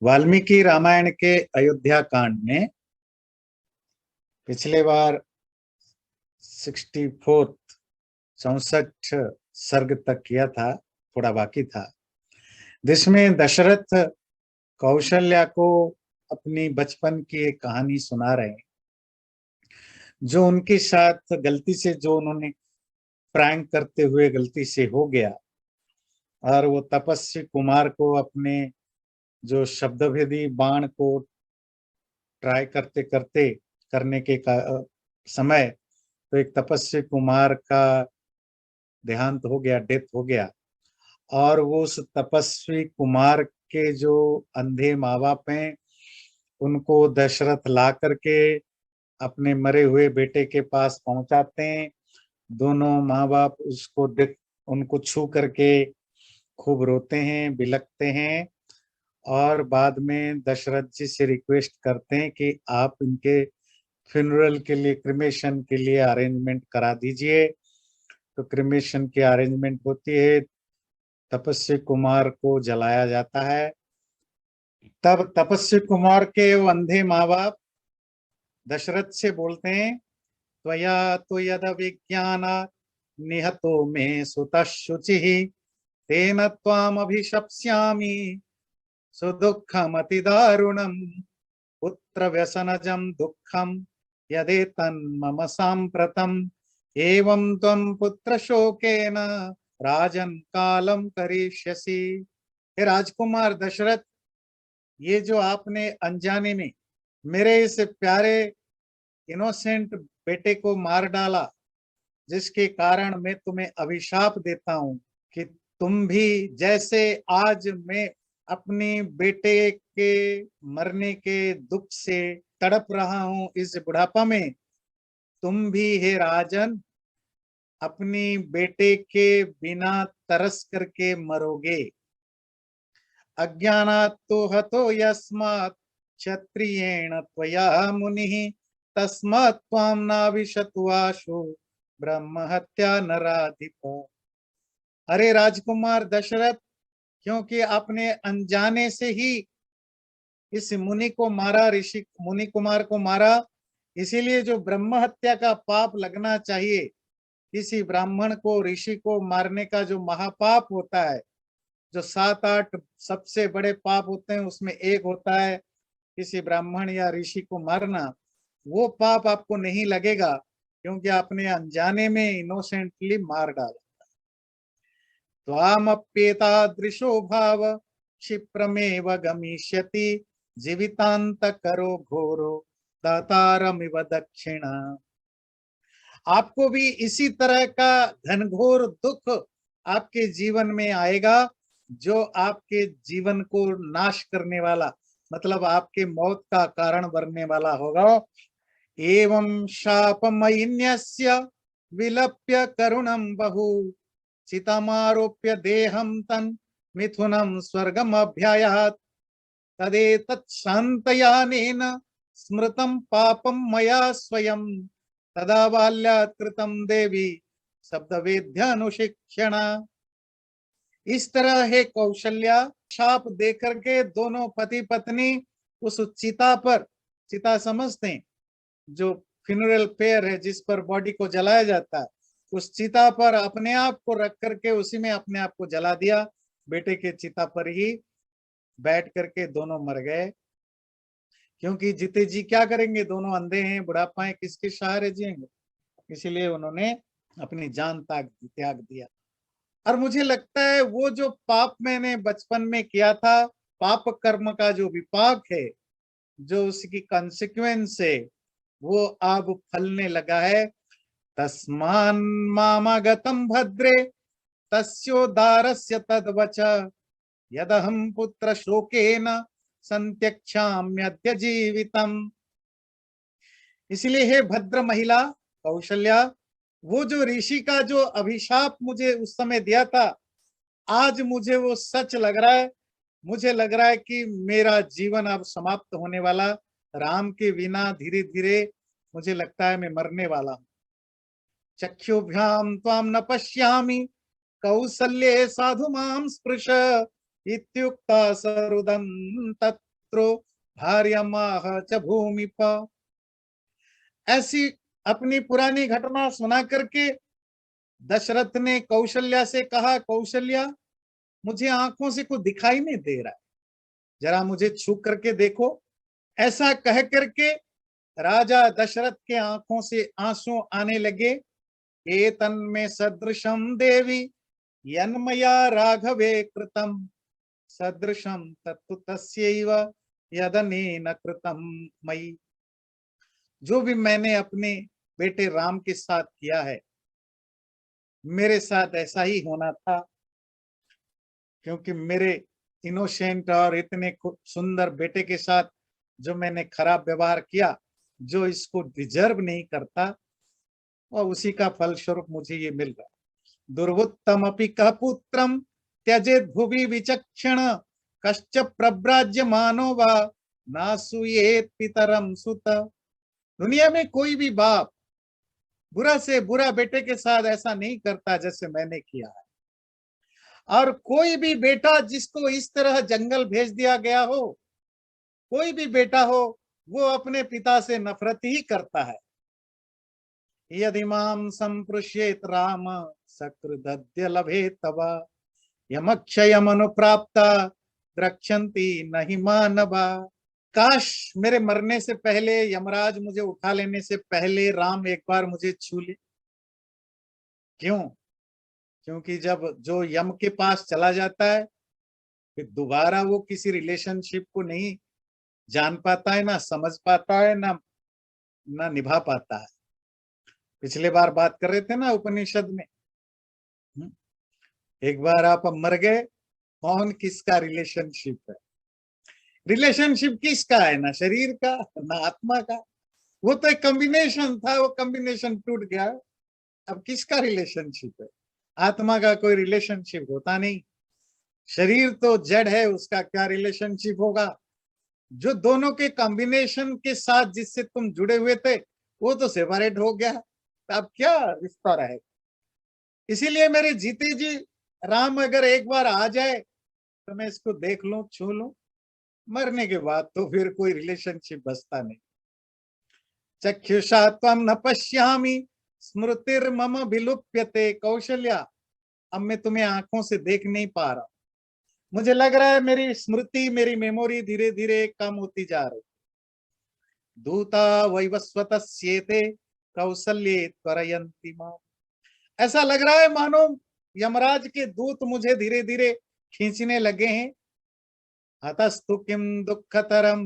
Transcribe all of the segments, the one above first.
वाल्मीकि रामायण के अयोध्या कांड में पिछले बार 64 64 सर्ग तक किया था, थोड़ा बाकी था, जिसमें दशरथ कौशल्या को अपनी बचपन की एक कहानी सुना रहे हैं, जो उनके साथ गलती से जो उन्होंने प्रैंक करते हुए गलती से हो गया। और वो तपस्वी कुमार को अपने जो शब्दभेदी बाण को ट्राई करते करते करने के समय तो एक तपस्वी कुमार का देहांत हो गया, डेथ हो गया। और वो उस तपस्वी कुमार के जो अंधे माँ बाप हैं, उनको दशरथ ला करके अपने मरे हुए बेटे के पास पहुंचाते हैं। दोनों माँ बाप उसको देख, उनको छू करके खूब रोते हैं, बिलखते हैं। और बाद में दशरथ जी से रिक्वेस्ट करते हैं कि आप इनके फ्यूनरल के लिए, क्रिमेशन के लिए अरेंजमेंट करा दीजिए। तो क्रिमेशन की अरेंजमेंट होती है, तपस्वी कुमार को जलाया जाता है। तब तपस्वी कुमार के वो अंधे माँ बाप दशरथ से बोलते हैं, त्वया तो यद विज्ञान निहतो मे सुतः शुचिः तेन त्वाम अभिशप्स्यामि सुदुःखम अति दारुणम पुत्र व्यसनजम दुःखम यदेतन्मम सांप्रतम एवं त्वं पुत्र शोकेन राजन कालम करिष्यसि। हे राजकुमार दशरथ, ये जो आपने अनजाने में मेरे इस प्यारे इनोसेंट बेटे को मार डाला, जिसके कारण मैं तुम्हें अभिशाप देता हूं कि तुम भी जैसे आज मैं अपनी बेटे के मरने के दुख से तड़प रहा हूं इस बुढ़ापा में, तुम भी हे राजन अपनी बेटे के बिना तरस करके मरोगे। अज्ञानात् तो हतो यस्मात् क्षत्रियेण त्वया मुनिः तस्मात् त्वां नाविशतु ब्रह्म हत्या नराधिप। अरे राजकुमार दशरथ, क्योंकि आपने अनजाने से ही इस मुनि को मारा, ऋषि मुनि कुमार को मारा, इसीलिए जो ब्रह्म हत्या का पाप लगना चाहिए, किसी ब्राह्मण को, ऋषि को मारने का जो महापाप होता है, जो 7-8 सबसे बड़े पाप होते हैं उसमें एक होता है किसी ब्राह्मण या ऋषि को मारना, वो पाप आपको नहीं लगेगा, क्योंकि आपने अनजाने में इनोसेंटली मार डाला। त्वामप्येतादृशो भाव क्षिप्रमेव गमिष्यति जीवितांत करो घोरो दातारमिव दक्षिणा। आपको भी इसी तरह का घनघोर दुख आपके जीवन में आएगा, जो आपके जीवन को नाश करने वाला, मतलब आपके मौत का कारण बनने वाला होगा। एवं शापमयिन्यस्य विलप्य करुणम बहु चितमारोप्य देहम तन मिथुनम स्वर्गम अभ्यायात तदेतत् शान्तयानेन स्मृतं पापं मया स्वयं तदा बाल्यात् कृतं देवी शब्दवेद्यानुशिक्षण। इस तरह है कौशल्या, शाप देकर के दोनों पति पत्नी उस चिता पर, चिता समझते हैं जो फ्यूनरल पेयर है जिस पर बॉडी को जलाया जाता है, उस चिता पर अपने आप को रख करके उसी में अपने आप को जला दिया। बेटे के चिता पर ही बैठ करके दोनों मर गए, क्योंकि जीते जी क्या करेंगे, दोनों अंधे हैं, बुढ़ापा है, किसके सहारे जिएंगे, इसीलिए उन्होंने अपनी जान त्याग दिया। और मुझे लगता है वो जो पाप मैंने बचपन में किया था, पाप कर्म का जो विपाक है, जो उसकी कॉन्सिक्वेंस है, वो अब फलने लगा है। तस्मान मामागतम भद्रे तस्योदारस्य तद्वच यदहम पुत्र शोकेन संत्यक्षाम्यद्य जीवितम। इसलिए हे भद्र महिला कौशल्या, वो जो ऋषि का जो अभिशाप मुझे उस समय दिया था, आज मुझे वो सच लग रहा है। मुझे लग रहा है कि मेरा जीवन अब समाप्त होने वाला, राम के बिना धीरे धीरे मुझे लगता है मैं मरने वाला हूं। चक्षुभ्याम त्वाम न पश्यामि कौसल्ये साधु मां स्पृश इत्युक्ता सरुदं तत् पुत्रो भार्यमाह च भूमिप। ऐसी अपनी पुरानी घटना सुना करके दशरथ ने कौशल्या से कहा, कौशल्या मुझे आंखों से कुछ दिखाई नहीं दे रहा है, जरा मुझे छू करके देखो। ऐसा कह करके राजा दशरथ के आंखों से आंसू आने लगे। ये तन्मे सदृशम देवी यन्मया राघवे कृतम सदृशम तत्तु तस्यैव यदनेन कृतम मयि। जो भी मैंने अपने बेटे राम के साथ किया है, मेरे साथ ऐसा ही होना था, क्योंकि मेरे इनोसेंट और इतने सुंदर बेटे के साथ जो मैंने खराब व्यवहार किया, जो इसको डिजर्व नहीं करता, और उसी का फलस्वरूप मुझे ये मिल रहा है। दुर्वुत्तम अपि कः पुत्रम त्यजेत भुवि विचक्षण कश्च प्रव्राज्य मानो वा नासूयेत पितरम सुत। दुनिया में कोई भी बाप बुरा से बुरा बेटे के साथ ऐसा नहीं करता जैसे मैंने किया है, और कोई भी बेटा जिसको इस तरह जंगल भेज दिया गया हो, कोई भी बेटा हो, वो अपने पिता से नफरत ही करता है। यदि माम संपृश्येत राम सकृदद्य लभे तव यमक्षयम अनुप्राप्ता द्रक्षन्ति नहि मानवा। काश मेरे मरने से पहले, यमराज मुझे उठा लेने से पहले राम एक बार मुझे छू ले। क्यों? क्योंकि जब जो यम के पास चला जाता है, फिर दोबारा वो किसी रिलेशनशिप को नहीं जान पाता है, ना समझ पाता है, ना निभा पाता है। पिछले बार बात कर रहे थे ना उपनिषद में, एक बार आप मर गए, कौन किसका रिलेशनशिप है? रिलेशनशिप किसका है? ना शरीर का, ना आत्मा का। वो तो एक कॉम्बिनेशन था, वो कॉम्बिनेशन टूट गया। अब किसका रिलेशनशिप है? आत्मा का कोई रिलेशनशिप होता नहीं। शरीर तो जड़ है, उसका क्या रिलेशनशिप होगा? जो दोनों के कॉम्बिनेशन के साथ जिससे तुम जुड़े हुए थे, वो तो सेपरेट हो गया, तो अब क्या रिश्ता रहेगा? इसीलिए मेरे जीते जी राम अगर एक बार आ जाए तो मैं इसको देख लूं, छू लूं, मरने के बाद तो फिर कोई रिलेशनशिप बसता नहीं। चक्षुषा त्वं न पश्यामि स्मृतिर्मम विलुप्यते। कौशल्या, अब मैं तुम्हें आंखों से देख नहीं पा रहा, मुझे लग रहा है मेरी स्मृति, मेरी मेमोरी धीरे धीरे कम होती जा रही। दूता वैवस्वतस्येते कौसल्ये त्वरयन्ति माम्। ऐसा लग रहा है मानो यमराज के दूत मुझे धीरे धीरे खींचने लगे हैं। अतस्तु किम दुःखतरम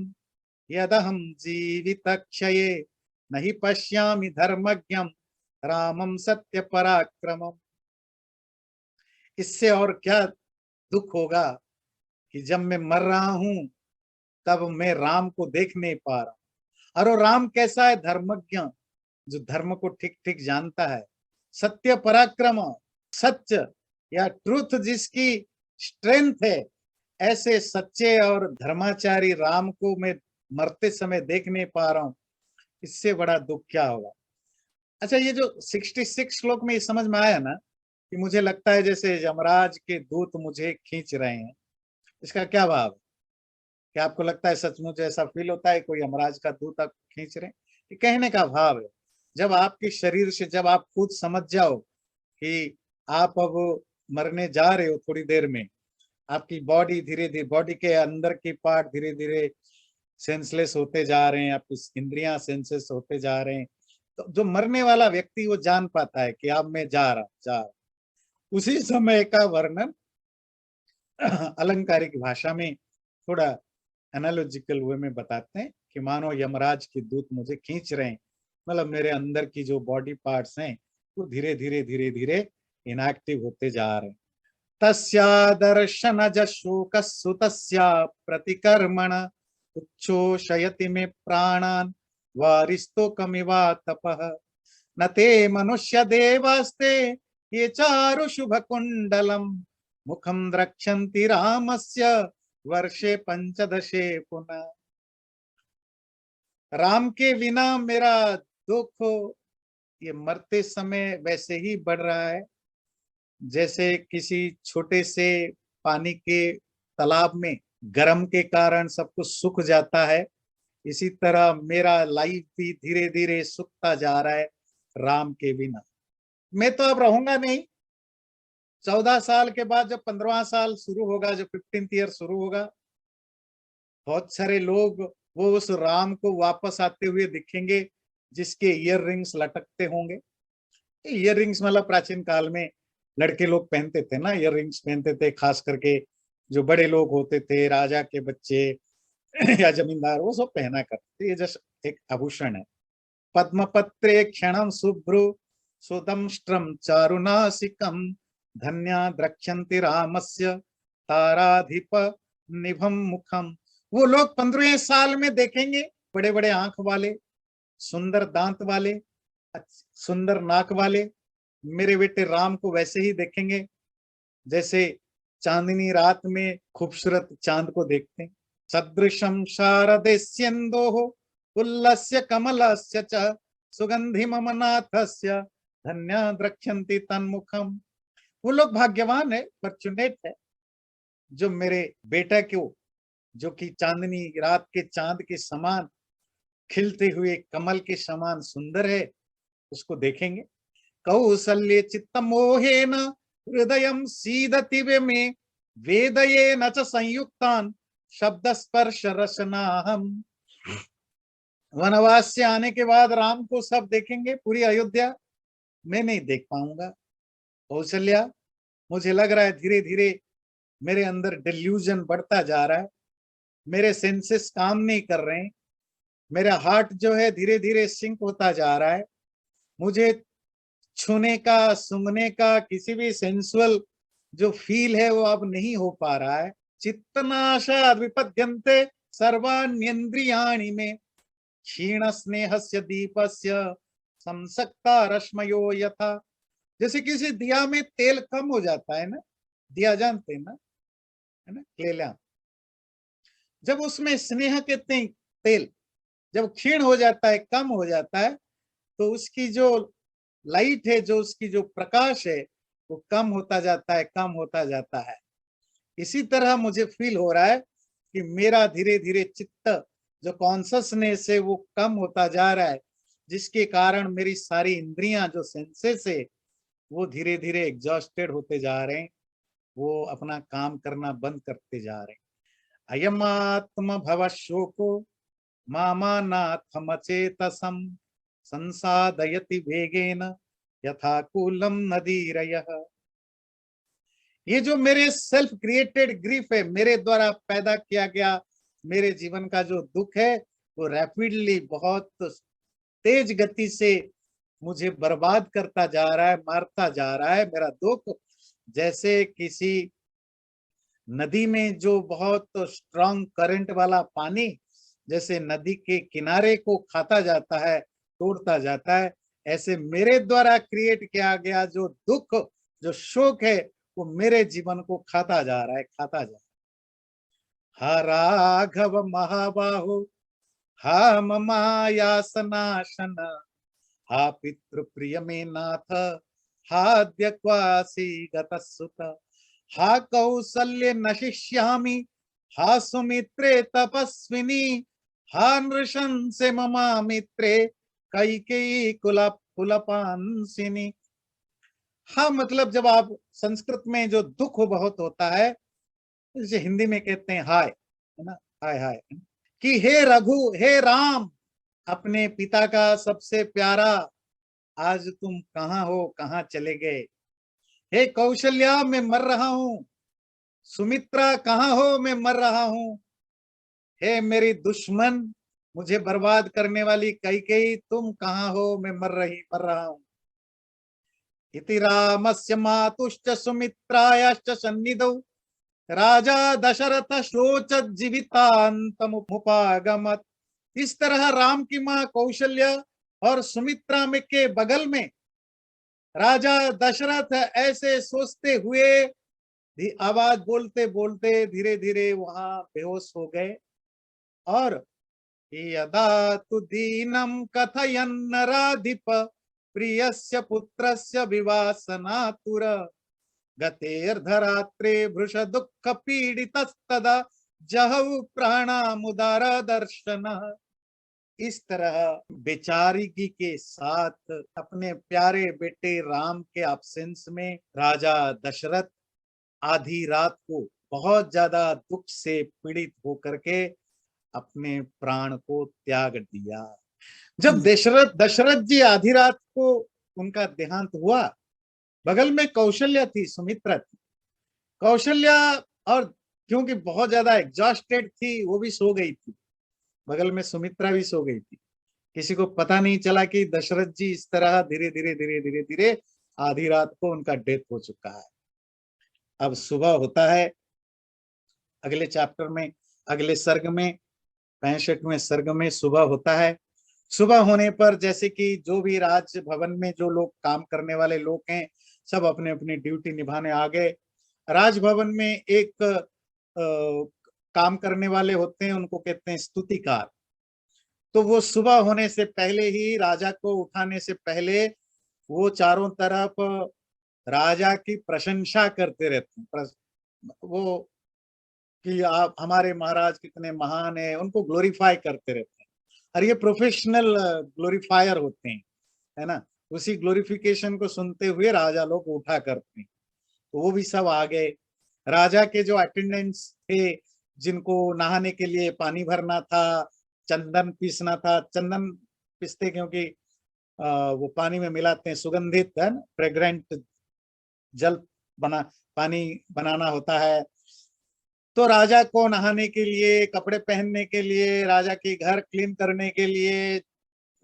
यदहम जीवितक्षये नहीं पश्यामि धर्मज्ञम रामम सत्य पराक्रमम। इससे और क्या दुख होगा कि जब मैं मर रहा हूं तब मैं राम को देख नहीं पा रहा। और वो राम कैसा है? धर्मज्ञ, जो धर्म को ठीक ठीक जानता है, सत्य पराक्रम, सत्य या ट्रुथ जिसकी स्ट्रेंथ है, ऐसे सच्चे और धर्माचारी राम को मैं मरते समय देख नहीं पा रहा हूं। इससे बड़ा दुख क्या होगा? अच्छा, ये जो 66 श्लोक में ये समझ में आया ना कि मुझे लगता है जैसे यमराज के दूत मुझे खींच रहे हैं, इसका क्या भाव है? क्या आपको लगता है सचमुच ऐसा फील होता है कोई यमराज का दूत आप खींच रहे हैं? ये कहने का भाव है, जब आपके शरीर से, जब आप खुद समझ जाओ कि आप अब मरने जा रहे हो, थोड़ी देर में आपकी बॉडी धीरे धीरे, बॉडी के अंदर की पार्ट धीरे धीरे सेंसलेस होते जा रहे हैं, आपकी इंद्रियां सेंसेस होते जा रहे हैं, तो जो मरने वाला व्यक्ति वो जान पाता है कि अब मैं जा रहा। उसी समय का वर्णन अलंकारिक भाषा में थोड़ा एनालॉजिकल वे में बताते हैं कि मानो यमराज के दूत मुझे खींच रहे हैं, मतलब मेरे अंदर की जो बॉडी पार्ट्स हैं वो धीरे धीरे धीरे धीरे इनएक्टिव होते जा रहे हैं। तस्या दर्शनज शोकसुतस्या प्रतिकर्मण उच्छोषयति मे प्राणान् वारिस्तोकमिवा तपः न ते मनुष्य देवास्ते ये चारु शुभ कुंडलम मुखम द्रक्षन्ति रामस्य वर्षे पंचदशे पुनः। राम के बिना मेरा दुख ये मरते समय वैसे ही बढ़ रहा है जैसे किसी छोटे से पानी के तालाब में गर्म के कारण सब कुछ सूख जाता है, इसी तरह मेरा लाइफ भी धीरे धीरे सूखता जा रहा है राम के बिना। मैं तो अब रहूंगा नहीं। 14 साल के बाद जब 15वां साल शुरू होगा, जब 15th ईयर शुरू होगा, बहुत सारे लोग वो उस राम को वापस आते हुए दिखेंगे जिसके ईयर रिंग्स लटकते होंगे। ईयर रिंग्स मतलब प्राचीन काल में लड़के लोग पहनते थे ना, ईयर रिंग्स पहनते थे, खास करके जो बड़े लोग होते थे, राजा के बच्चे या जमींदार, वो सब पहना करते थे। ये जस्ट एक आभूषण है। पद्मपत्रे क्षणं शुभ्रु सुदंष्ट्रं चारुनासिकं धन्या द्रक्ष्यन्ति रामस्य ताराधिप निभम मुखम। वो लोग 15वें साल में देखेंगे, बड़े बड़े आंख वाले, सुंदर दांत वाले, सुंदर नाक वाले मेरे बेटे राम को वैसे ही देखेंगे जैसे चांदनी रात में खूबसूरत चांद को देखते हैं। सदृशम शारदेस्यन्दोः उल्लस्य कमलस्य च सुगंधि मम नाथस्य धन्या द्रक्ष्यन्ति तन्मुखम। वो लोग भाग्यवान है, फॉर्चुनेट है, जो मेरे बेटा को, जो कि चांदनी रात के चांद के समान खिलते हुए कमल के समान सुंदर है, उसको देखेंगे। कौसल्य चित्त मोहेन हृदयं सीदति मे वेदयेन च संयुक्तान शब्द स्पर्श रसनाहम। वनवास से आने के बाद राम को सब देखेंगे, पूरी अयोध्या, मैं नहीं देख पाऊंगा। कौशल्या, मुझे लग रहा है धीरे धीरे मेरे अंदर डिल्यूजन बढ़ता जा रहा है, मेरे सेंसेस काम नहीं कर रहे हैं, मेरा हार्ट जो है धीरे धीरे सिंक होता जा रहा है। मुझे छूने का, सूंघने का, किसी भी सेंसुअल जो फील है वो अब नहीं हो पा रहा है। चित्तनाशा विपद्यन्ते सर्वाण्येन्द्रियाणि में क्षीण स्नेहस्य दीपस्य संसक्ता रश्मयो यथा। जैसे किसी दिया में तेल कम हो जाता है ना, दिया जानते हैं ना, है ना, क्लेला, जब उसमें स्नेह के तेल जब क्षीण हो जाता है, कम हो जाता है, तो उसकी जो लाइट है, जो उसकी जो प्रकाश है, वो कम होता जाता है, कम होता जाता है। इसी तरह मुझे फील हो रहा है कि मेरा धीरे धीरे चित्त, जो कॉन्शसनेस है, वो कम होता जा रहा है, जिसके कारण मेरी सारी इंद्रियां, जो सेंसेस है, वो धीरे धीरे एग्जॉस्टेड होते जा रहे हैं, वो अपना काम करना बंद करते जा रहे हैं। अयमात्म भव शोको मामानाथमचेतसम संसादयति वेगेन यथा कूलम नदीरयः। ये जो मेरे सेल्फ क्रिएटेड ग्रीफ है, मेरे द्वारा पैदा किया गया मेरे जीवन का जो दुख है, वो रैपिडली, बहुत तेज गति से मुझे बर्बाद करता जा रहा है, मारता जा रहा है। मेरा दुख जैसे किसी नदी में जो बहुत स्ट्रांग करंट वाला पानी जैसे नदी के किनारे को खाता जाता है, तोड़ता जाता है, ऐसे मेरे द्वारा क्रिएट किया गया जो दुख, जो शोक है, वो मेरे जीवन को खाता जा रहा है, खाता जा रहा है। हा राघव महाबाहु, हा ममायासनाशन, हा पितृ प्रिय में नाथ, हाद्य क्वासी गतसुत, हा कौसल्य नशिष्यामि, हा सुमित्रे तपस्विनी, हा नृशंसे ममा मित्रे कैकेयी कुलपांसिनी। हाँ, मतलब जब आप संस्कृत में जो दुख बहुत होता है, जैसे हिंदी में कहते हैं हाय, है ना, हाय हाय, कि हे रघु, हे राम, अपने पिता का सबसे प्यारा, आज तुम कहाँ हो, कहाँ चले गए। हे कौशल्या, मैं मर रहा हूं। सुमित्रा कहाँ हो, मैं मर रहा हूं। हे मेरी दुश्मन, मुझे बर्बाद करने वाली कैकेयी, तुम कहाँ हो, मैं मर रहा हूं। इति रामस्य मातुश्च सुमित्रायाश्च सन्निधौ राजा दशरथ शोचत जीवितांतमुपागमत। इस तरह राम की मां कौशल्या और सुमित्रा में के बगल में राजा दशरथ ऐसे सोचते हुए आवाज बोलते बोलते धीरे धीरे वहां बेहोश हो गए। और यदा तु दीनम कथयन् राधिप प्रियस्य पुत्रस्य विवासनातुर गतेर्धरात्रे भृश दुःख पीडितस्तदा जहु प्राणामुदार दर्शन। इस तरह बेचारगी के साथ अपने प्यारे बेटे राम के एब्सेंस में राजा दशरथ आधी रात को बहुत ज्यादा दुख से पीड़ित होकर के अपने प्राण को त्याग दिया। जब दशरथ दशरथ जी आधी रात को उनका देहांत हुआ, बगल में कौशल्या थी, सुमित्रा थी। कौशल्या और क्योंकि बहुत ज्यादा एग्जॉस्टेड थी, वो भी सो गई थी, बगल में सुमित्रा भी सो गई थी। किसी को पता नहीं चला कि दशरथ जी इस तरह धीरे धीरे धीरे धीरे धीरे आधी रात को उनका डेथ हो चुका है। अब सुबह होता है अगले चैप्टर में, अगले सर्ग में, 65वें सर्ग में सुबह होता है। सुबह होने पर जैसे कि जो भी राजभवन में जो लोग काम करने वाले लोग हैं, सब अपने अपनी ड्यूटी निभाने आ गए। राजभवन में एक काम करने वाले होते हैं, उनको कहते हैं स्तुतिकार। तो वो सुबह होने से पहले ही, राजा को उठाने से पहले, वो चारों तरफ राजा की प्रशंसा करते रहते हैं। वो कि आप हमारे महाराज कितने महान हैं, उनको ग्लोरीफाई करते रहते हैं। और ये प्रोफेशनल ग्लोरीफायर होते हैं, है ना। उसी ग्लोरिफिकेशन को सुनते हुए राजा लोग उठा करते हैं। तो वो भी सब आ गए। राजा के जो अटेंडेंट्स थे, जिनको नहाने के लिए पानी भरना था, चंदन पीसना था, चंदन पीसते क्योंकि वो पानी में मिलाते हैं, सुगंधित है ना, फ्रेग्रेंट जल बना पानी बनाना होता है। तो राजा को नहाने के लिए, कपड़े पहनने के लिए, राजा के घर क्लीन करने के लिए,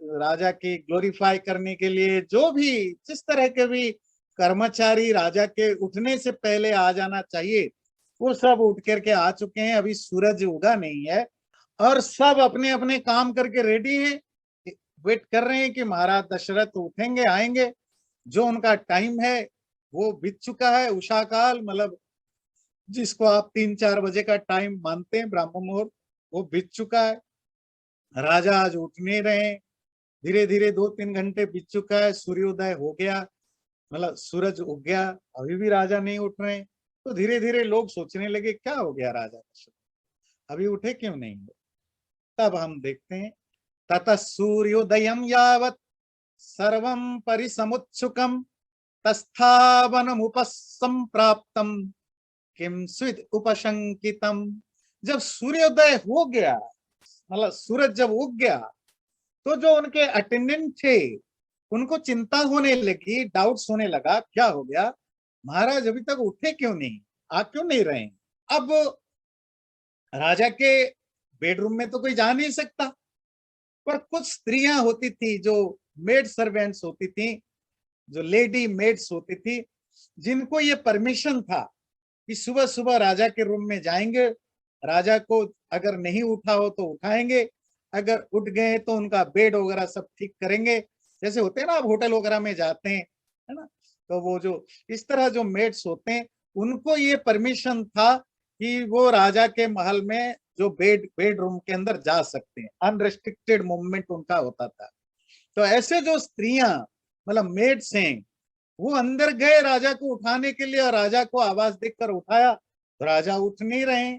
राजा की ग्लोरीफाई करने के लिए, जो भी जिस तरह के भी कर्मचारी राजा के उठने से पहले आ जाना चाहिए, वो सब उठ करके आ चुके हैं। अभी सूरज उगा नहीं है और सब अपने अपने काम करके रेडी हैं, वेट कर रहे हैं कि महाराज दशरथ उठेंगे, आएंगे। जो उनका टाइम है वो बीत चुका है, उषा काल, मतलब जिसको आप 3-4 बजे का टाइम मानते हैं, ब्राह्म मुहूर्त, वो बीत चुका है। राजा आज उठ नहीं रहे, धीरे धीरे 2-3 घंटे बीत चुका है, सूर्योदय हो गया, मतलब सूरज उग गया, अभी भी राजा नहीं उठ रहे। तो धीरे धीरे लोग सोचने लगे क्या हो गया राजा दशरथ, अभी उठे क्यों नहीं। तब हम देखते हैं, ततः सूर्योदयम यावत् सर्वं परिसमुत्सुकं तस्थावनमुपसंप्राप्तम किम स्विद उपशंकितम। जब सूर्योदय हो गया, मतलब सूरज जब उग गया, तो जो उनके अटेंडेंट थे उनको चिंता होने लगी, डाउट्स होने लगा, क्या हो गया महाराज अभी तक उठे क्यों नहीं, आ क्यों नहीं रहे। अब राजा के बेडरूम में तो कोई जा नहीं सकता, पर कुछ स्त्रियां होती थी जो मेड सर्वेंट्स होती थी, जो लेडी मेड्स होती थी, जिनको ये परमिशन था कि सुबह सुबह राजा के रूम में जाएंगे, राजा को अगर नहीं उठा हो तो उठाएंगे, अगर उठ गए तो उनका बेड वगैरह सब ठीक करेंगे। जैसे होते हैं ना, आप होटल वगैरह में जाते हैं, है ना, तो वो जो इस तरह जो मेड्स होते हैं, उनको ये परमिशन था कि वो राजा के महल में जो बेडरूम के अंदर जा सकते हैं, अनरेस्ट्रिक्टेड मूवमेंट उनका होता था। तो ऐसे जो स्त्रियां, मतलब मेड्स हैं, वो अंदर गए राजा को उठाने के लिए, और राजा को आवाज देकर उठाया तो राजा उठ नहीं रहे।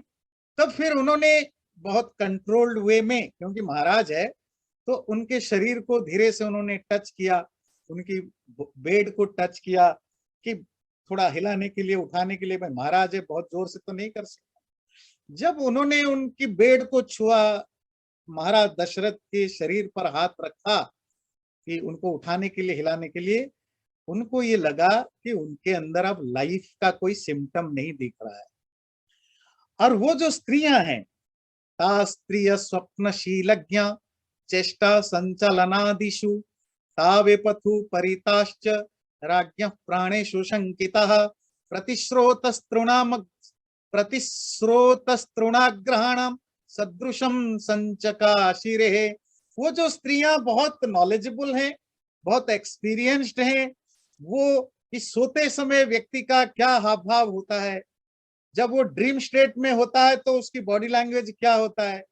तब फिर उन्होंने बहुत कंट्रोल्ड वे में, क्योंकि महाराज है, तो उनके शरीर को धीरे से उन्होंने टच किया, उनकी बेड को टच किया कि थोड़ा हिलाने के लिए, उठाने के लिए, भाई महाराज है, बहुत जोर से तो नहीं कर सकता। जब उन्होंने उनकी बेड को छुआ, महाराज दशरथ के शरीर पर हाथ रखा कि उनको उठाने के लिए, हिलाने के लिए, उनको ये लगा कि उनके अंदर अब लाइफ का कोई सिम्टम नहीं दिख रहा है। और वो जो स्त्रियां हैं, ता स्त्रिय स्वप्नशीलज्ञ चेष्टा संचलनादिषु तावेपथु परिताश्च राज्ञः प्राणेषु शंकितः प्रतिश्रोतस्तृणाम प्रतिश्रोतस्तृणाग्रहणम सदृशम संचकाशिरे। वो जो स्त्रियां बहुत नॉलेजेबल हैं, बहुत एक्सपीरियंस्ड हैं, वो इस सोते समय व्यक्ति का क्या हाव भाव होता है, जब वो ड्रीम स्टेट में होता है तो उसकी बॉडी लैंग्वेज क्या होता है,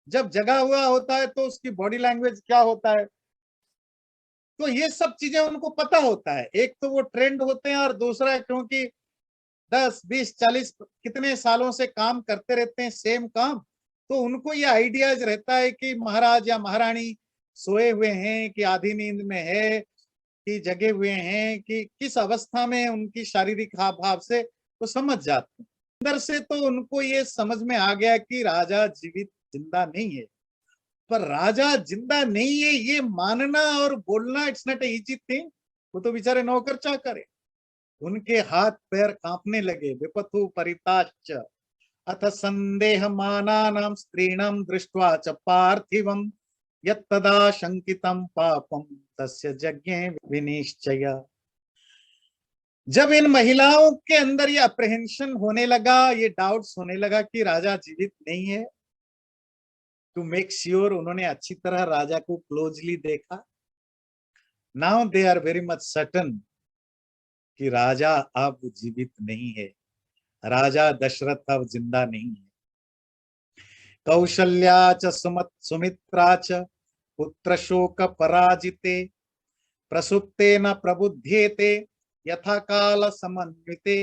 जब जगा हुआ होता है तो उसकी बॉडी लैंग्वेज क्या होता है, तो ये सब चीजें उनको पता होता है। एक तो वो ट्रेंड होते हैं, और दूसरा क्योंकि 10, 20, 40 कितने सालों से काम करते रहते हैं सेम काम, तो उनको ये आइडियाज रहता है कि महाराज या महारानी सोए हुए हैं कि आधी नींद में है कि जगे हुए हैं कि किस अवस्था में उनकी शारीरिक हाव भाव से वो समझ जाते हैं। अंदर से तो उनको ये समझ में आ गया कि राजा जीवित जिंदा नहीं है, पर राजा जिंदा नहीं है ये मानना और बोलना इट्स नॉट इजी थिंग। वो तो बेचारे नौकर चाकर है। उनके हाथ पैर कांपने लगे। विपथु परिताश्च अथ संदेह मानानां स्त्रीणां दृष्ट्वा च पार्थिवं यत्तदा शंकितं पापं तस्य जज्ञे विनिश्चय। जब इन महिलाओं के अंदर ये अप्रहेंशन होने लगा, ये डाउट्स होने लगा कि राजा जीवित नहीं है, टू मेक श्योर उन्होंने अच्छी तरह राजा को क्लोजली देखा। Now they are very much certain कि राजा अब जीवित नहीं है, राजा दशरथ अब जिंदा नहीं है। कौशल्या च सुमित्रा च पुत्र शोक पराजिते प्रसुप्ते न प्रबुध्येते यथा काल समन्विते।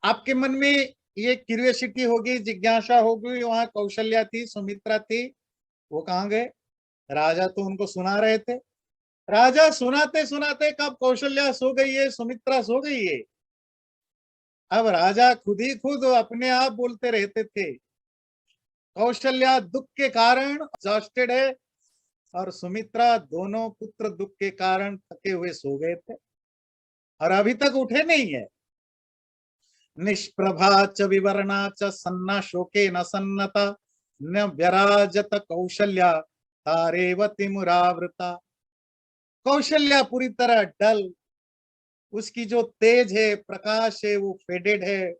आपके मन में ये क्यूरियोसिटी होगी, जिज्ञासा होगी, वहां कौशल्या थी, सुमित्रा थी, वो कहाँ गए? राजा तो उनको सुना रहे थे। राजा सुनाते सुनाते कब कौशल्या सो गई है, सुमित्रा सो गई है। अब राजा खुद ही खुद अपने आप बोलते रहते थे। कौशल्या दुख के कारण एग्जॉस्टेड है और सुमित्रा दोनों पुत्र दुख के कारण थके हुए सो गए थे और अभी तक उठे नहीं है। निष्प्रभा च विवरणा च सन्ना शोके न सन्नता न व्यराजत कौशल्या तारेवती मुरावृता। कौशल्या पूरी तरह डल, उसकी जो तेज है, प्रकाश है, वो फेडेड है।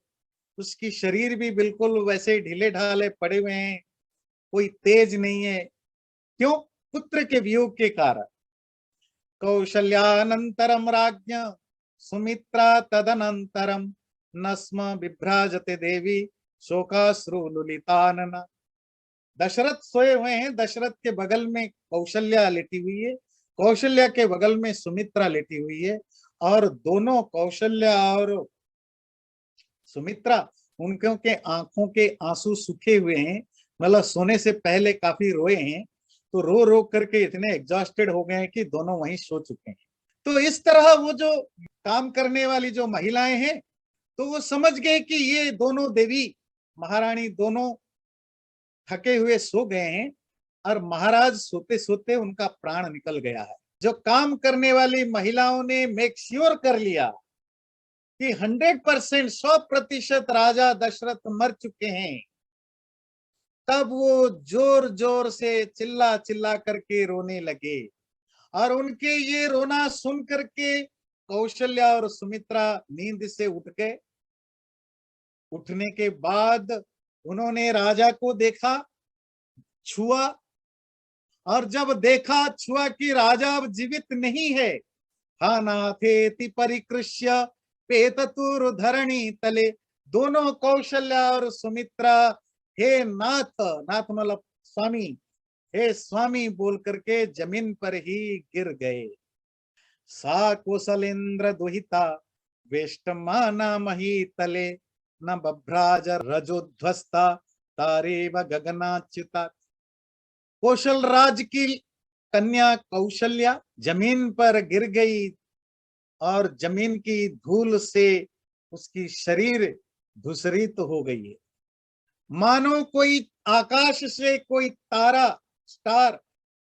उसकी शरीर भी बिल्कुल वैसे ढीले ढाले पड़े हुए हैं, कोई तेज नहीं है। क्यों? पुत्र के वियोग के कारण। कौशल्यानंतरम राज्ञ सुमित्रा तदनंतरम न स्म विभ्राजते देवी शोकाश्रु लुलितानना। दशरथ सोए हुए हैं, दशरथ के बगल में कौशल्या लेटी हुई है, कौशल्या के बगल में सुमित्रा लेटी हुई है और दोनों कौशल्या और सुमित्रा उनके के आंखों के आंसू सूखे हुए हैं, मतलब सोने से पहले काफी रोए हैं, तो रो रो करके इतने एग्जॉस्टेड हो गए हैं कि दोनों वहीं सो चुके हैं। तो इस तरह वो जो काम करने वाली जो महिलाएं हैं, तो वो समझ गए कि ये दोनों देवी महारानी दोनों थके हुए सो गए हैं और महाराज सोते सोते उनका प्राण निकल गया है। जो काम करने वाली महिलाओं ने मेक श्योर कर लिया कि 100%, 100% राजा दशरथ मर चुके हैं, तब वो जोर जोर से चिल्ला चिल्ला करके रोने लगे और उनके ये रोना सुन करके कौशल्या और सुमित्रा नींद से उठ गए। उठने के बाद उन्होंने राजा को देखा, छुआ, और जब देखा छुआ कि राजा अब जीवित नहीं है, हा नाथेति परिकृष्य पेततुर धरणी तले, दोनों कौशल्या और सुमित्रा हे नाथ, नाथ मतलब स्वामी, हे स्वामी बोल करके जमीन पर ही गिर गए। सा कौशलेन्द्र दुहिता वेष्टमाना मही तले न बभ्राज रजोध्वस्ता तारेव गगनाच्युता। कौशल राज की कन्या कौशल्या जमीन पर गिर गई और जमीन की धूल से उसकी शरीर धूसरित हो गई है, मानो कोई आकाश से कोई तारा, स्टार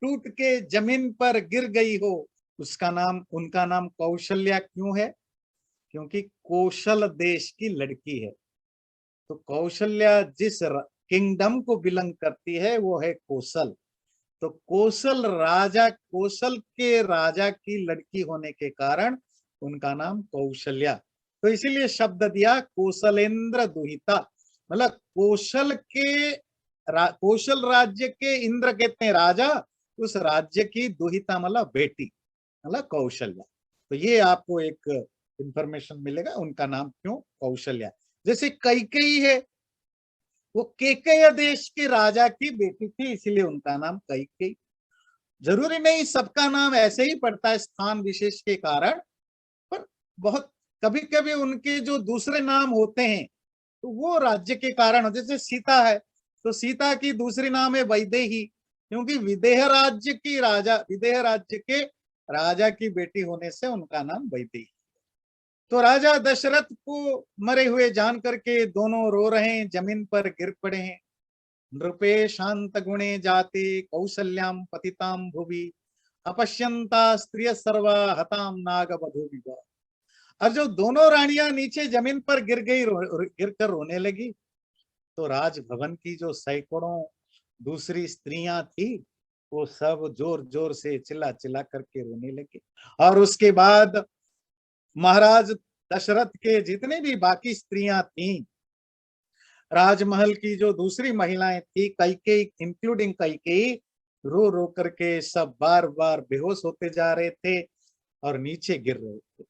टूट के जमीन पर गिर गई हो। उसका नाम, उनका नाम कौशल्या क्यों है? क्योंकि कौशल देश की लड़की है। तो कौशल्या जिस किंगडम को बिलोंग करती है वो है कौशल। तो कौशल राजा, कौशल के राजा की लड़की होने के कारण उनका नाम कौशल्या। तो इसीलिए शब्द दिया कौशलेंद्र दुहिता, मतलब कौशल के कौशल राज्य के इंद्र कहते हैं राजा, उस राज्य की दुहिता मतलब बेटी, मतलब कौशल्या। तो ये आपको एक इंफॉर्मेशन मिलेगा उनका नाम क्यों कौशल्या। जैसे कैकेयी है, वो केकय देश के राजा की बेटी थी, इसीलिए उनका नाम कैकेयी। जरूरी नहीं सबका नाम ऐसे ही पड़ता है स्थान विशेष के कारण, पर बहुत कभी कभी उनके जो दूसरे नाम होते हैं तो वो राज्य के कारण, जैसे सीता है तो सीता की दूसरी नाम है वैदेही, क्योंकि विदेह राज्य के राजा की बेटी होने से उनका नाम वैदेही। तो राजा दशरथ को मरे हुए जान करके दोनों रो रहे हैं, जमीन पर गिर पड़े हैं। नृपे शांत गुणे जाते कौसल्याम पतिताम भुवि अपश्यंता स्त्रिय सर्वा हताम नाग वधू विवा। और जो दोनों रानियां नीचे जमीन पर गिर कर रोने लगी, तो राजभवन की जो सैकड़ों दूसरी स्त्रियां थी वो सब जोर जोर से चिल्ला चिल्ला करके रोने लगे। और उसके बाद महाराज दशरथ के जितने भी बाकी स्त्रियां थीं, राजमहल की जो दूसरी महिलाएं थी, कैकेयी इंक्लूडिंग कैकेयी, रो रो करके सब बार बार बेहोश होते जा रहे थे और नीचे गिर रहे थे।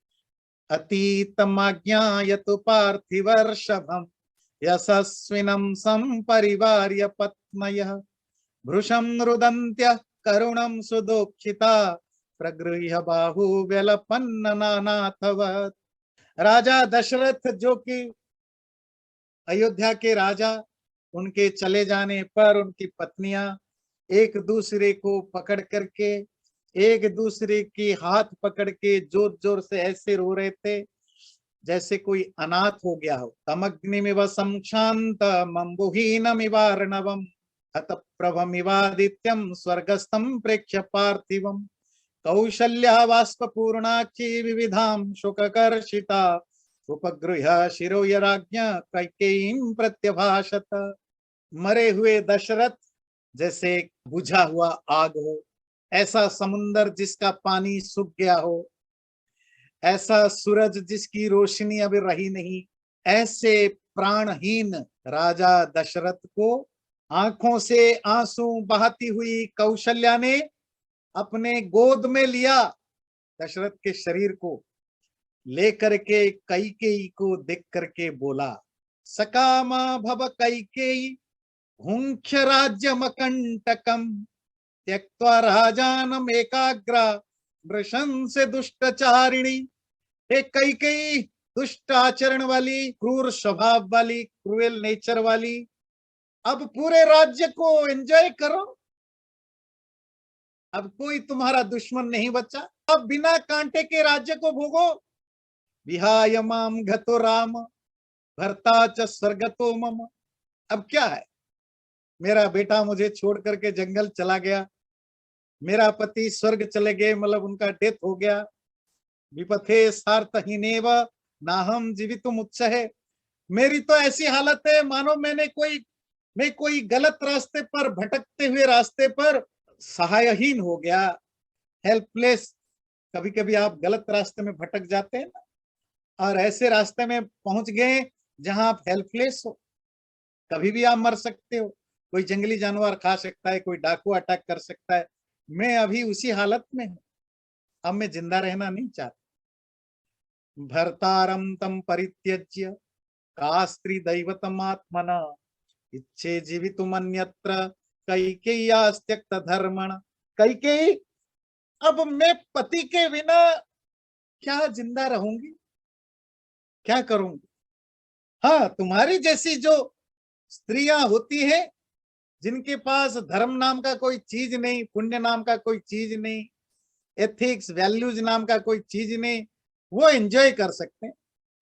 अतीतमाज्ञायतु पार्थिवर्षभम् यशस्विनं संपरिवार्य पत्न्यः भृशं रुदन्त्यः करुणं सुदुःखिता प्रगृह्य बाहु व्यलपन्न नानाथवत्। राजा दशरथ जो कि अयोध्या के राजा, उनके चले जाने पर उनकी पत्नियां एक दूसरे को पकड़ करके, एक दूसरे की हाथ पकड़ के जोर जोर से ऐसे रो रहे थे जैसे कोई अनाथ हो गया हो। तमग्निमिव संक्षांत मंबुहीनमिवार्णवम् हत प्रभमिवादित्यम स्वर्गस्थं प्रेक्ष्य पार्थिवम् कौशल्या वाष्पूर्णाक्षी विविधां शोककर्षिता उपगृह्य शिरोय राज्ञ कैकेयीं प्रत्यभाषत। मरे हुए दशरथ जैसे बुझा हुआ आग हो, ऐसा समुन्दर जिसका पानी सूख गया हो, ऐसा सूरज जिसकी रोशनी अब रही नहीं, ऐसे प्राणहीन राजा दशरथ को आंखों से आंसू बहाती हुई कौशल्या ने अपने गोद में लिया। दशरथ के शरीर को लेकर के कैकेयी को देख करके बोला, सकामा भव कैकेयी हुंक्ष्य राज्यमकंटकम त्यक्त्वा राजानम एकाग्रा नृशंस दुष्टचारिणी। हे कैकेयी, दुष्ट आचरण वाली, क्रूर स्वभाव वाली, क्रूएल नेचर वाली, अब पूरे राज्य को एंजॉय करो, अब कोई तुम्हारा दुश्मन नहीं बचा, अब बिना कांटे के राज्य को भोगो। विहाय माम गतो राम भर्ता च स्वर्गतो मम। अब क्या है, मेरा बेटा मुझे छोड़ करके जंगल चला गया, मेरा पति स्वर्ग चले गए, मतलब उनका डेथ हो गया। विपथे सार्थहीनेव नाहम जीवितुम उत्सहे। मेरी तो ऐसी हालत है मानो मैं कोई गलत रास्ते पर, भटकते हुए रास्ते पर सहायहीन हो गया, हेल्पलेस। कभी कभी आप गलत रास्ते में भटक जाते हैं ना, और ऐसे रास्ते में पहुंच गए जहां आप हेल्पलेस हो, कभी भी आप मर सकते हो, कोई जंगली जानवर खा सकता है, कोई डाकू अटैक कर सकता है। मैं अभी उसी हालत में हूं, अब मैं जिंदा रहना नहीं चाहता। भर्तारम तम परित्यज्य का स्त्री दैवतमात्मना इच्छे जीवितुम अन्यत्र कैकेय्यास्त्यक्त धर्मण। कैकेयी, अब मैं पति के बिना क्या जिंदा रहूंगी, क्या करूंगी। हाँ, तुम्हारी जैसी जो स्त्रियां होती है जिनके पास धर्म नाम का कोई चीज नहीं, पुण्य नाम का कोई चीज नहीं, एथिक्स वैल्यूज नाम का कोई चीज नहीं, वो एंजॉय कर सकते हैं।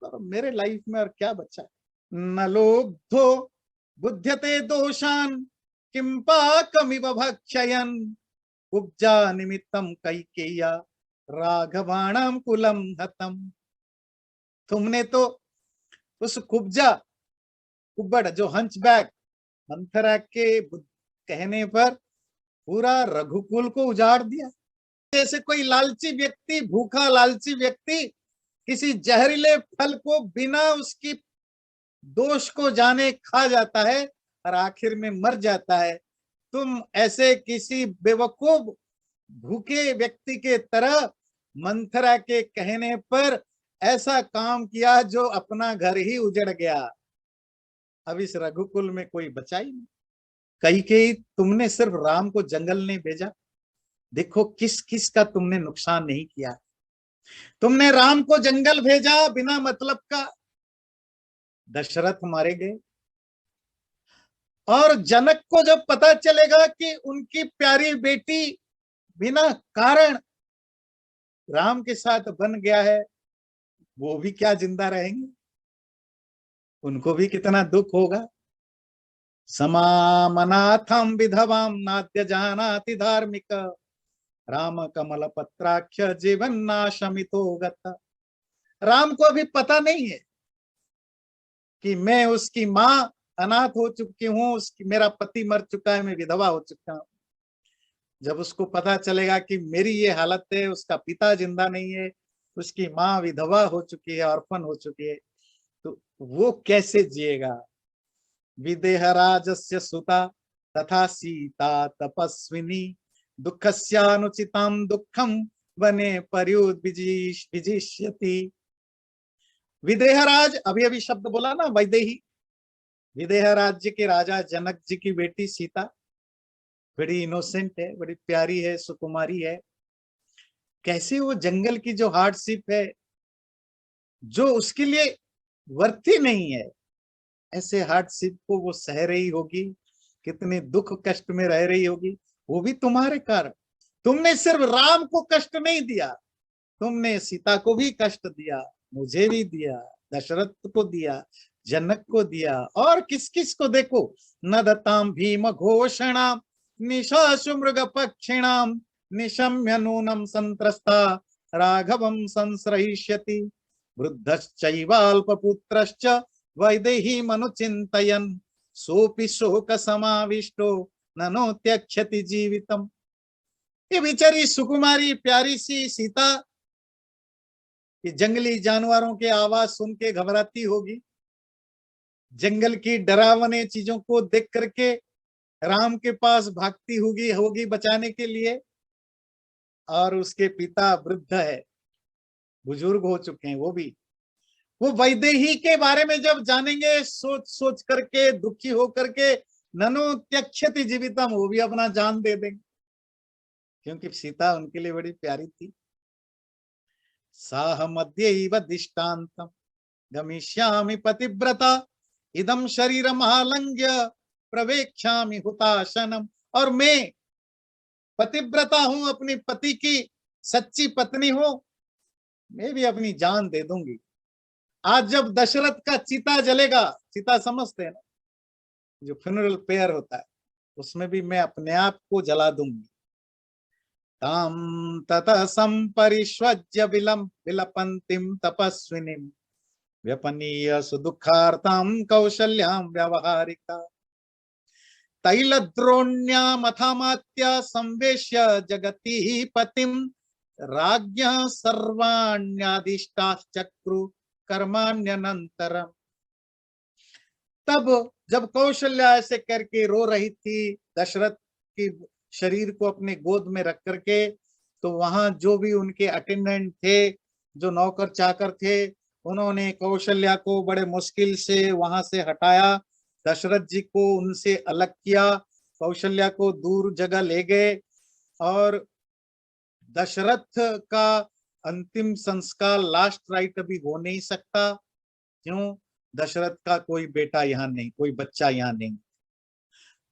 तो मेरे लाइफ में और क्या बचा है। न लोब्धो बुध्यते दोषान किं पाकमिव भक्षयन् कुब्जा निमित्तम कैकेय्या राघवाणाम कुलम हतम। तुमने तो उस कुब्बड़ जो हंचबैक मंथरा के कहने पर पूरा रघुकुल को उजाड़ दिया। जैसे कोई लालची व्यक्ति, भूखा लालची व्यक्ति किसी जहरीले फल को बिना उसकी दोष को जाने खा जाता है और आखिर में मर जाता है, तुम ऐसे किसी बेवकूफ भूखे व्यक्ति के तरह मंथरा के कहने पर ऐसा काम किया जो अपना घर ही उजड़ गया। अब इस रघुकुल में कोई बचा ही नहीं। कैकेयी, तुमने सिर्फ राम को जंगल नहीं भेजा, देखो किस किस का तुमने नुकसान नहीं किया। तुमने राम को जंगल भेजा बिना मतलब का, दशरथ मारे गए। और जनक को जब पता चलेगा कि उनकी प्यारी बेटी बिना कारण राम के साथ बन गया है, वो भी क्या जिंदा रहेंगे? उनको भी कितना दुख होगा। समामनाथम विधवाम नाद्य जानाति धार्मिक, राम कमल पत्राक्ष जीवन नाशमितो गता। राम को अभी पता नहीं है कि मैं उसकी मां अनाथ हो चुकी हूं, उसकी मेरा पति मर चुका है, मैं विधवा हो चुका हूं। जब उसको पता चलेगा कि मेरी ये हालत है, उसका पिता जिंदा नहीं है, उसकी माँ विधवा हो चुकी है, ऑर्फन हो चुकी है, तो वो कैसे जिएगा? विदेहराजस्य सुता तथा सीता तपस्विनी, दुःखस्यानुचितं दुःखम वने पर्युद्विजिष्यति। विदेहराज, अभी अभी शब्द बोला ना, वैदेही। विदेह राज्य के राजा जनक जी की बेटी सीता बड़ी इनोसेंट है, बड़ी प्यारी है, सुकुमारी है। कैसे वो जंगल की जो हार्डशिप है, जो उसके लिए वर्ती नहीं है, ऐसे हार्डशिप को वो सह रही होगी, कितने दुख कष्ट में रह रही होगी, वो भी तुम्हारे कारण। तुमने सिर्फ राम को कष्ट नहीं दिया, तुमने सीता को भी कष्ट दिया, मुझे भी दिया, दशरथ को दिया, जनक को दिया, और किस किस को देखो। नदताम भीम घोषणाम निशाशु मृग पक्षिणाम, निशम्य नूनम संत्रस्ता राघवम संश्रयिष्यति, वृद्धश्चैवाल्पपुत्रश्च वैदेही मनुचिन्तयन्, सोऽपि शोक समाविष्टो ननो त्यक्षति जीवितम। ये बेचारी सुकुमारी प्यारी सी सीता ये जंगली जानवरों के आवाज सुन के घबराती होगी, जंगल की डरावने चीजों को देख करके राम के पास भागती होगी होगी बचाने के लिए। और उसके पिता वृद्ध है, बुजुर्ग हो चुके हैं वो भी। वो वैदेही के बारे में जब जानेंगे, सोच सोच करके दुखी हो करके, ननु त्यक्षति जीवितम, वो भी अपना जान दे देंगे, क्योंकि सीता उनके लिए बड़ी प्यारी थी। साह मध्यैव दिष्टान्तम गमिष्यामि पतिव्रता, इदम शरीरम आलंघ्य प्रवेक्ष्यामि हुताशनम। और मैं पतिव्रता हूं, अपनी पति की सच्ची पत्नी हूं, मैं भी अपनी जान दे दूंगी। आज जब दशरथ का चिता जलेगा, चिता समझते हैं ना, जो फ्यूनरल पेयर होता है, उसमें भी मैं अपने आप को जला दूंगी। ताम ततः संपरिष्वज्य विलपन्तीं तपस्विनीं, व्यपनीय सुदुःखार्तां कौशल्यां व्यवहारिका, तैलद्रोण्यामथामात्य संवेश्य जगति पतिं, राज्ञः सर्वाण्यादिष्टाश्चक्रु कर्माण्यनंतरम। तब जब कौशल्या ऐसे करके रो रही थी दशरथ की शरीर को अपने गोद में रख करके, तो वहां जो भी उनके अटेंडेंट थे, जो नौकर चाकर थे, उन्होंने कौशल्या को बड़े मुश्किल से वहां से हटाया, दशरथ जी को उनसे अलग किया, कौशल्या को दूर जगह ले गए। और दशरथ का अंतिम संस्कार, लास्ट राइट अभी हो नहीं सकता। क्यों? दशरथ का कोई बेटा यहाँ नहीं, कोई बच्चा यहाँ नहीं।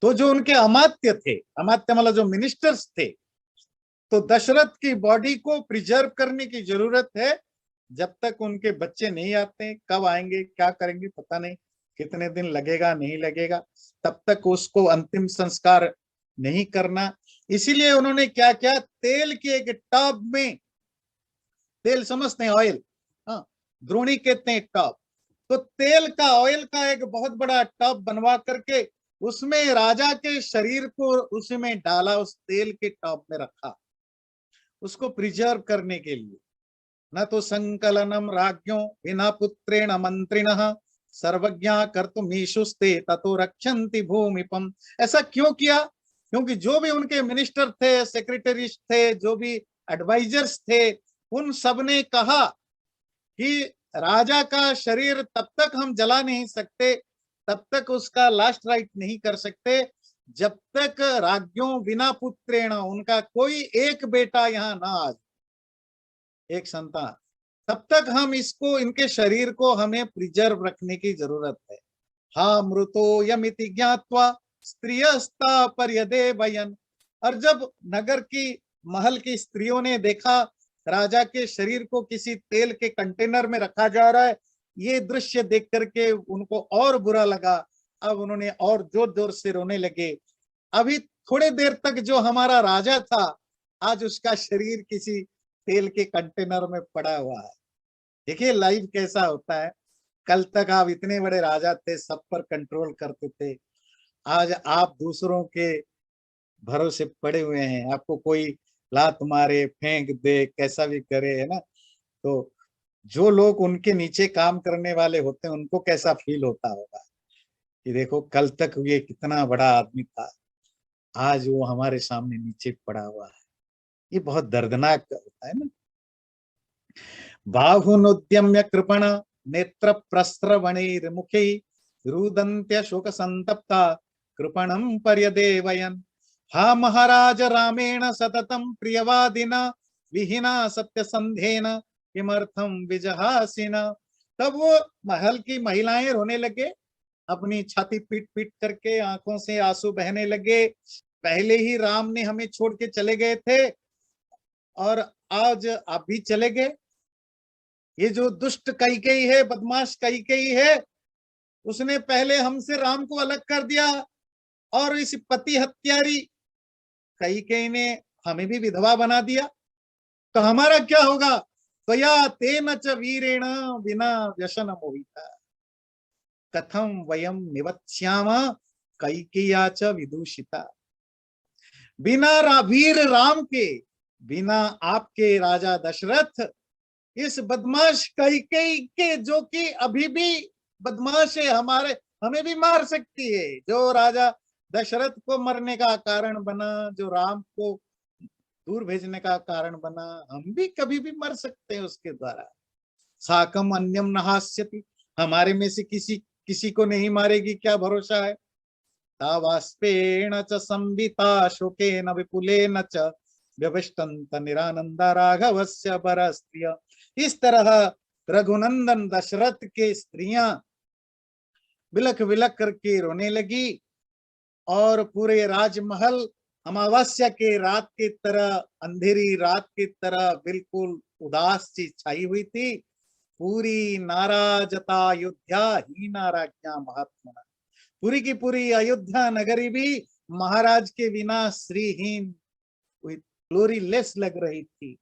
तो जो उनके अमात्य थे, अमात्य मतलब जो मिनिस्टर्स थे, तो दशरथ की बॉडी को प्रिजर्व करने की जरूरत है। जब तक उनके बच्चे नहीं आते, कब आएंगे क्या करेंगे पता नहीं, कितने दिन लगेगा नहीं लगेगा, तब तक उसको अंतिम संस्कार नहीं करना। इसीलिए उन्होंने क्या किया, तेल की एक टब में, तेल समझते हैं, ऑयल, हाँ, द्रोणी कहते हैं टब, तो तेल का, ऑयल का एक बहुत बड़ा टब बनवा करके उसमें राजा के शरीर को उसमें डाला, उस तेल के टब में रखा, उसको प्रिजर्व करने के लिए। न तो संकलनम राज्ञों विना पुत्रेण मंत्रिणः, सर्वज्ञा कर्तुमीशुस्ते ततो रक्षन्ति भूमिपम। ऐसा क्यों किया? क्योंकि जो भी उनके मिनिस्टर थे, सेक्रेटरीज थे, जो भी एडवाइजर्स थे, उन सब ने कहा कि राजा का शरीर तब तक हम जला नहीं सकते, तब तक उसका लास्ट राइट नहीं कर सकते, जब तक राज्यों बिना पुत्रेण, उनका कोई एक बेटा यहाँ ना आ जाए। एक संतान, तब तक हम इसको, इनके शरीर को हमें प्रिजर्व रखने की जरूरत है। हा मृतो यमिति ज्ञात्वा स्त्रियस्ता पर्यदे वयन। और जब नगर की, महल की स्त्रियों ने देखा राजा के शरीर को किसी तेल के कंटेनर में रखा जा रहा है, ये दृश्य देख करके उनको और बुरा लगा। अब उन्होंने और जोर जोर से रोने लगे। अभी थोड़े देर तक जो हमारा राजा था, आज उसका शरीर किसी तेल के कंटेनर में पड़ा हुआ है। देखिए लाइफ कैसा होता है। कल तक आप इतने बड़े राजा थे, सब पर कंट्रोल करते थे, आज आप दूसरों के भरोसे पड़े हुए हैं। आपको कोई लात मारे, फेंक दे, कैसा भी करे, है ना। तो जो लोग उनके नीचे काम करने वाले होते हैं, उनको कैसा फील होता होगा कि देखो कल तक ये कितना बड़ा आदमी था, आज वो हमारे सामने नीचे पड़ा हुआ है। ये बहुत दर्दनाक होता है ना। बाहुनुद्यम्य कृपण नेत्र प्रस्रवणैर्मुखै रुदन्त्य शोक संतप्ता कृपणं पर्यदेवयन्। हा महाराज रामेण सततं प्रियवादिना विहीना सत्यसंधेन किमर्थं विजहासिना। तब वो महल की महिलाएं रोने लगे, अपनी छाती पीट पीट करके आंखों से आंसू बहने लगे। पहले ही राम ने हमें छोड़ के चले गए थे और आज आप भी चले गए। ये जो दुष्ट कैकेयी है, बदमाश कैकेयी है, उसने पहले हमसे राम को अलग कर दिया और इस पति हत्यारी कैकेयी ने हमें भी विधवा बना दिया। तो हमारा क्या होगा? त्वया तेन च वीरेण विना व्यसन मोहिता कथम वयम निवत्स्याम कैकेय्या च विदूषिता। बिना वीर राम के, बिना आपके राजा दशरथ, इस बदमाश कैकेयी के, जो कि अभी भी बदमाश है, हमारे, हमें भी मार सकती है। जो राजा दशरथ को मरने का कारण बना, जो राम को दूर भेजने का कारण बना, हम भी कभी भी मर सकते हैं उसके द्वारा। साकम अन्यम नहास्यति, हमारे में से किसी किसी को नहीं मारेगी, क्या भरोसा है। तावास्पेण च संविता शोकेन विपुलेन च व्यभिष्टन्त निरानंदा राघवस्य परस्त्रिय। इस तरह रघुनंदन दशरथ के स्त्रियां बिलख बिलख करके रोने लगी और पूरे राजमहल अमावस्या के रात की तरह, अंधेरी रात की तरह बिल्कुल उदास सी छाई हुई थी। पूरी नाराजता अयोध्या ही नाराज्ञा महात्मा, पूरी की पूरी अयोध्या नगरी भी महाराज के बिना श्रीहीन, ग्लोरीलेस लग रही थी।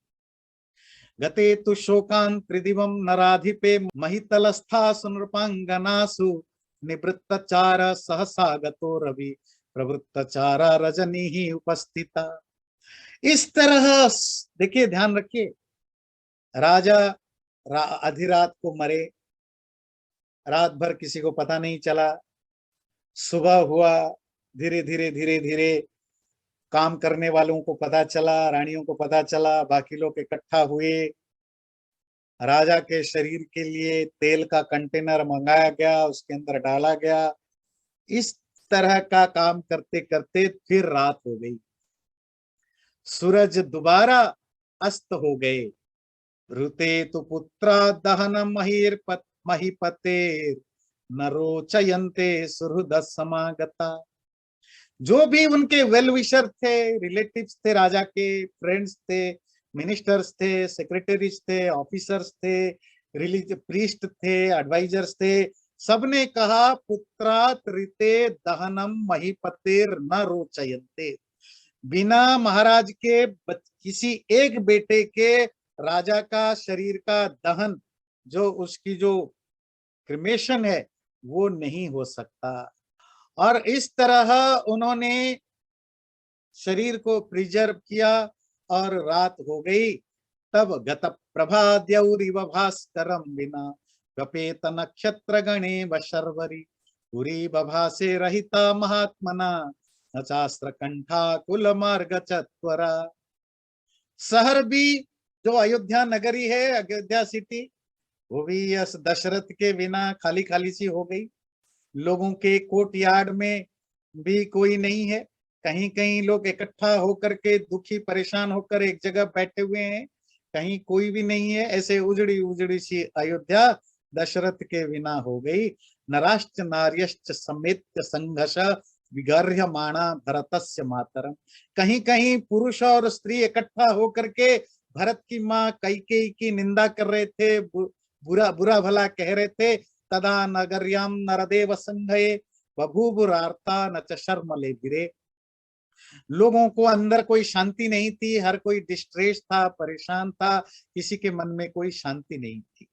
गते तु शोकान त्रिदिवम नराधिपे महितलस्था सुनृपांगनासु निवृत्तचार सहसा गतो रवि प्रवृत्तचारा रजनी ही उपस्थिता। इस तरह देखिए, ध्यान रखिए, राजा आधी रात को मरे, रात भर किसी को पता नहीं चला। सुबह हुआ, धीरे धीरे धीरे धीरे काम करने वालों को पता चला, रानियों को पता चला, बाकी लोग इकट्ठा हुए। राजा के शरीर के लिए तेल का कंटेनर मंगाया गया, उसके अंदर डाला गया। इस तरह का काम करते करते फिर रात हो गई, सूरज दोबारा अस्त हो गए। ऋते तु पुत्रा दहन महीपते नरोचयन्ते सुहृद समागता। जो भी उनके वेल विशर थे, रिलेटिव्स थे, राजा के फ्रेंड्स थे, मिनिस्टर्स थे, सेक्रेटरीज थे, ऑफिसर्स थे, रिलीजियस प्रीस्ट थे, एडवाइजर्स थे, सबने कहा पुत्रात ऋते दहनम महीपतेर न रोचयन्ते। बिना महाराज के किसी एक बेटे के राजा का शरीर का दहन, जो उसकी जो क्रिमेशन है, वो नहीं हो सकता। और इस तरह उन्होंने शरीर को प्रिजर्व किया और रात हो गई। तब गत प्रभाद्यौरिव भास्करम विना गपेत नक्षत्र गणे वशर्वरी पुरी बभासे रहिता महात्मना न चास्त्र कंठा कुल मार्ग चत्वरा। शहर भी, जो अयोध्या नगरी है, अयोध्या सिटी, वो भी यस दशरथ के बिना खाली खाली सी हो गई। लोगों के कोर्ट यार्ड में भी कोई नहीं है, कहीं कहीं लोग इकट्ठा होकर के दुखी परेशान होकर एक जगह बैठे हुए हैं, कहीं कोई भी नहीं है, ऐसे उजड़ी उजड़ी सी अयोध्या दशरथ के बिना हो गई। नराश्च नार्यश्च समेत संघर्ष विगर्यमाणा भरतस्य मातरम। कहीं कहीं पुरुष और स्त्री इकट्ठा होकर के भरत की माँ कैकेयी की निंदा कर रहे थे, बुरा बुरा भला कह रहे थे। तदा नगर्याम नरदेव संघये बभूवुरार्ता न च शर्म ले गिरे। लोगों को अंदर कोई शांति नहीं थी, हर कोई डिस्ट्रेस था, परेशान था, किसी के मन में कोई शांति नहीं थी।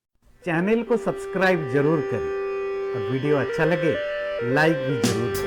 चैनल को सब्सक्राइब जरूर करें और वीडियो अच्छा लगे लाइक भी जरूर करें।